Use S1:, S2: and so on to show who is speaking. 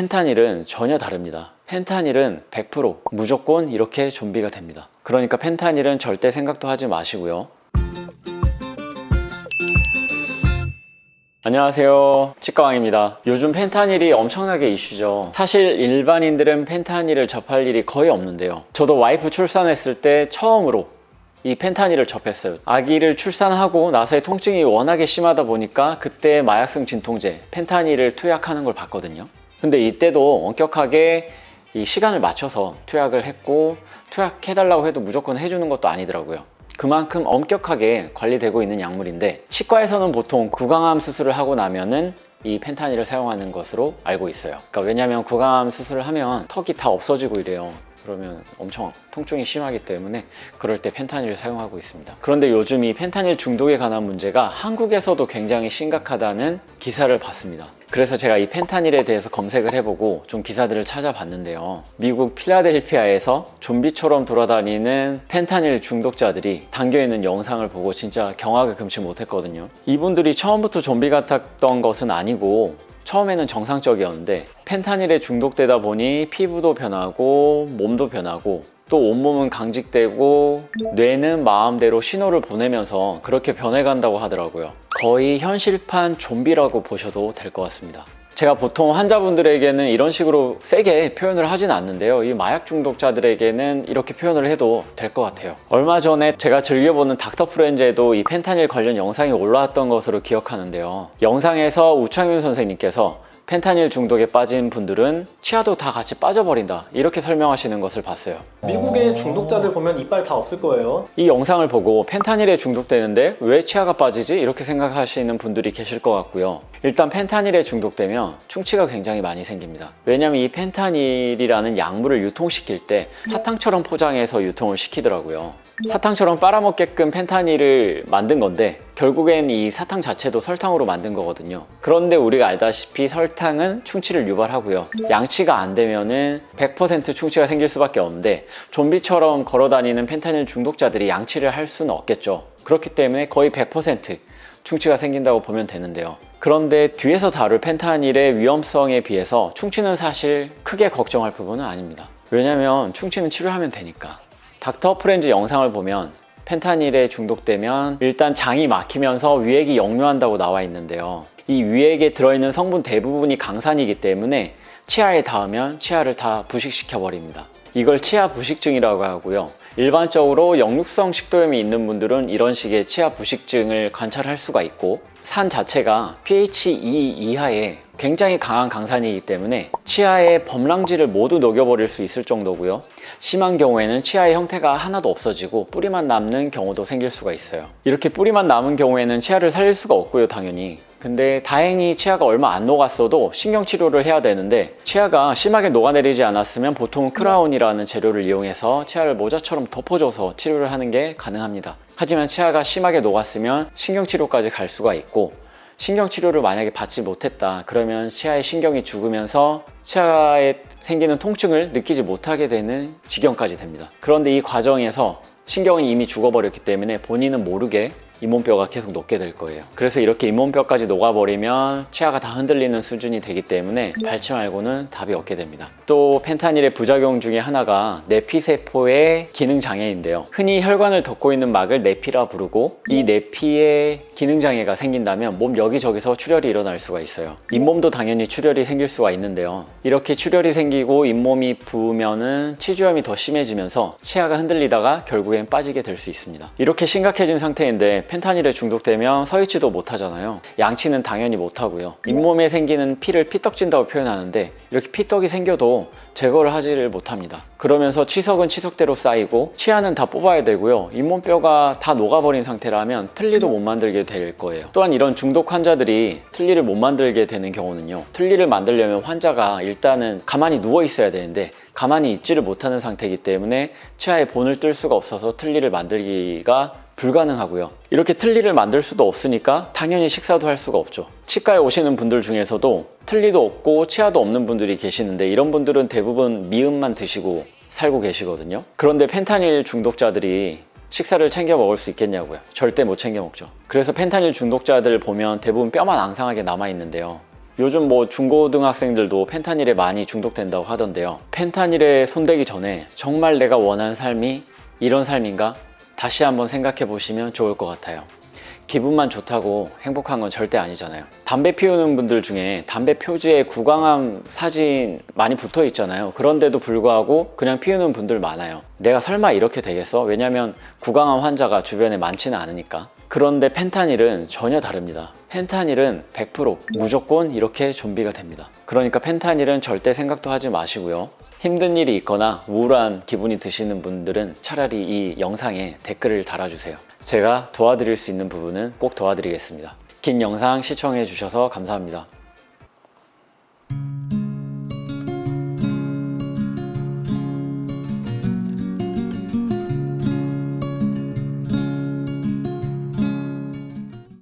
S1: 펜타닐은 전혀 다릅니다. 펜타닐은 100% 무조건 이렇게 좀비가 됩니다. 그러니까 펜타닐은 절대 생각도 하지 마시고요. 안녕하세요, 치과왕입니다. 요즘 펜타닐이 엄청나게 이슈죠. 사실 일반인들은 펜타닐을 접할 일이 거의 없는데요, 저도 와이프 출산했을 때 처음으로 이 펜타닐을 접했어요. 아기를 출산하고 나서의 통증이 워낙에 심하다 보니까 그때 마약성 진통제 펜타닐을 투약하는 걸 봤거든요. 근데 이때도 엄격하게 이 시간을 맞춰서 투약을 했고, 투약해달라고 해도 무조건 해주는 것도 아니더라고요. 그만큼 엄격하게 관리되고 있는 약물인데, 치과에서는 보통 구강암 수술을 하고 나면은 이 펜타닐을 사용하는 것으로 알고 있어요. 그러니까 왜냐하면 구강암 수술을 하면 턱이 다 없어지고 이래요. 그러면 엄청 통증이 심하기 때문에 그럴 때 펜타닐을 사용하고 있습니다. 그런데 요즘 이 펜타닐 중독에 관한 문제가 한국에서도 굉장히 심각하다는 기사를 봤습니다. 그래서 제가 이 펜타닐에 대해서 검색을 해보고 좀 기사들을 찾아봤는데요, 미국 필라델피아에서 좀비처럼 돌아다니는 펜타닐 중독자들이 담겨있는 영상을 보고 진짜 경악을 금치 못했거든요. 이분들이 처음부터 좀비 같았던 것은 아니고 처음에는 정상적이었는데 펜타닐에 중독되다 보니 피부도 변하고 몸도 변하고 또 온몸은 강직되고 뇌는 마음대로 신호를 보내면서 그렇게 변해간다고 하더라고요. 거의 현실판 좀비라고 보셔도 될 것 같습니다. 제가 보통 환자분들에게는 이런 식으로 세게 표현을 하진 않는데요, 이 마약 중독자들에게는 이렇게 표현을 해도 될 것 같아요. 얼마 전에 제가 즐겨보는 닥터 프렌즈에도 이 펜타닐 관련 영상이 올라왔던 것으로 기억하는데요, 영상에서 우창윤 선생님께서 펜타닐 중독에 빠진 분들은 치아도 다 같이 빠져버린다, 이렇게 설명하시는 것을 봤어요.
S2: 미국의 중독자들 보면 이빨 다 없을 거예요.
S1: 이 영상을 보고 펜타닐에 중독되는데 왜 치아가 빠지지? 이렇게 생각하시는 분들이 계실 것 같고요. 일단 펜타닐에 중독되면 충치가 굉장히 많이 생깁니다. 왜냐하면 이 펜타닐이라는 약물을 유통시킬 때 사탕처럼 포장해서 유통을 시키더라고요. 사탕처럼 빨아먹게끔 펜타닐을 만든 건데 결국엔 이 사탕 자체도 설탕으로 만든 거거든요. 그런데 우리가 알다시피 설탕은 충치를 유발하고요, 양치가 안 되면은 100% 충치가 생길 수밖에 없는데 좀비처럼 걸어다니는 펜타닐 중독자들이 양치를 할 수는 없겠죠. 그렇기 때문에 거의 100% 충치가 생긴다고 보면 되는데요, 그런데 뒤에서 다룰 펜타닐의 위험성에 비해서 충치는 사실 크게 걱정할 부분은 아닙니다. 왜냐면 충치는 치료하면 되니까. 닥터 프렌즈 영상을 보면 펜타닐에 중독되면 일단 장이 막히면서 위액이 역류한다고 나와 있는데요, 이 위액에 들어있는 성분 대부분이 강산이기 때문에 치아에 닿으면 치아를 다 부식시켜 버립니다. 이걸 치아 부식증이라고 하고요, 일반적으로 역류성 식도염이 있는 분들은 이런 식의 치아 부식증을 관찰할 수가 있고, 산 자체가 pH 2 이하의 굉장히 강한 강산이기 때문에 치아의 범랑질을 모두 녹여버릴 수 있을 정도고요, 심한 경우에는 치아의 형태가 하나도 없어지고 뿌리만 남는 경우도 생길 수가 있어요. 이렇게 뿌리만 남은 경우에는 치아를 살릴 수가 없고요, 당연히. 근데 다행히 치아가 얼마 안 녹았어도 신경치료를 해야 되는데, 치아가 심하게 녹아내리지 않았으면 보통 크라운이라는 재료를 이용해서 치아를 모자처럼 덮어줘서 치료를 하는 게 가능합니다. 하지만 치아가 심하게 녹았으면 신경치료까지 갈 수가 있고, 신경치료를 만약에 받지 못했다 그러면 치아의 신경이 죽으면서 치아에 생기는 통증을 느끼지 못하게 되는 지경까지 됩니다. 그런데 이 과정에서 신경이 이미 죽어버렸기 때문에 본인은 모르게 잇몸뼈가 계속 녹게 될 거예요. 그래서 이렇게 잇몸뼈까지 녹아버리면 치아가 다 흔들리는 수준이 되기 때문에 밟지 말고는 답이 없게 됩니다. 또 펜타닐의 부작용 중에 하나가 내피세포의 기능장애인데요, 흔히 혈관을 덮고 있는 막을 내피라 부르고, 이 내피에 기능장애가 생긴다면 몸 여기저기서 출혈이 일어날 수가 있어요. 잇몸도 당연히 출혈이 생길 수가 있는데요, 이렇게 출혈이 생기고 잇몸이 부으면은 치주염이 더 심해지면서 치아가 흔들리다가 결국엔 빠지게 될 수 있습니다. 이렇게 심각해진 상태인데 펜타닐에 중독되면 서 있지도 못하잖아요. 양치는 당연히 못하고요, 잇몸에 생기는 피를 피떡진다고 표현하는데 이렇게 피떡이 생겨도 제거를 하지를 못합니다. 그러면서 치석은 치석대로 쌓이고 치아는 다 뽑아야 되고요, 잇몸뼈가 다 녹아버린 상태라면 틀니도 못 만들게 될 거예요. 또한 이런 중독 환자들이 틀니를 못 만들게 되는 경우는요, 틀니를 만들려면 환자가 일단은 가만히 누워 있어야 되는데 가만히 있지를 못하는 상태이기 때문에 치아에 본을 뜰 수가 없어서 틀니를 만들기가 불가능하고요. 이렇게 틀니를 만들 수도 없으니까 당연히 식사도 할 수가 없죠. 치과에 오시는 분들 중에서도 틀니도 없고 치아도 없는 분들이 계시는데 이런 분들은 대부분 미음만 드시고 살고 계시거든요. 그런데 펜타닐 중독자들이 식사를 챙겨 먹을 수 있겠냐고요. 절대 못 챙겨 먹죠. 그래서 펜타닐 중독자들 보면 대부분 뼈만 앙상하게 남아 있는데요, 요즘 뭐 중고등학생들도 펜타닐에 많이 중독된다고 하던데요. 펜타닐에 손대기 전에 정말 내가 원하는 삶이 이런 삶인가? 다시 한번 생각해 보시면 좋을 것 같아요. 기분만 좋다고 행복한 건 절대 아니잖아요. 담배 피우는 분들 중에 담배 표지에 구강암 사진 많이 붙어 있잖아요. 그런데도 불구하고 그냥 피우는 분들 많아요. 내가 설마 이렇게 되겠어? 왜냐면 구강암 환자가 주변에 많지는 않으니까. 그런데 펜타닐은 전혀 다릅니다. 펜타닐은 100% 무조건 이렇게 좀비가 됩니다. 그러니까 펜타닐은 절대 생각도 하지 마시고요. 힘든 일이 있거나 우울한 기분이 드시는 분들은 차라리 이 영상에 댓글을 달아주세요. 제가 도와드릴 수 있는 부분은 꼭 도와드리겠습니다. 긴 영상 시청해 주셔서 감사합니다.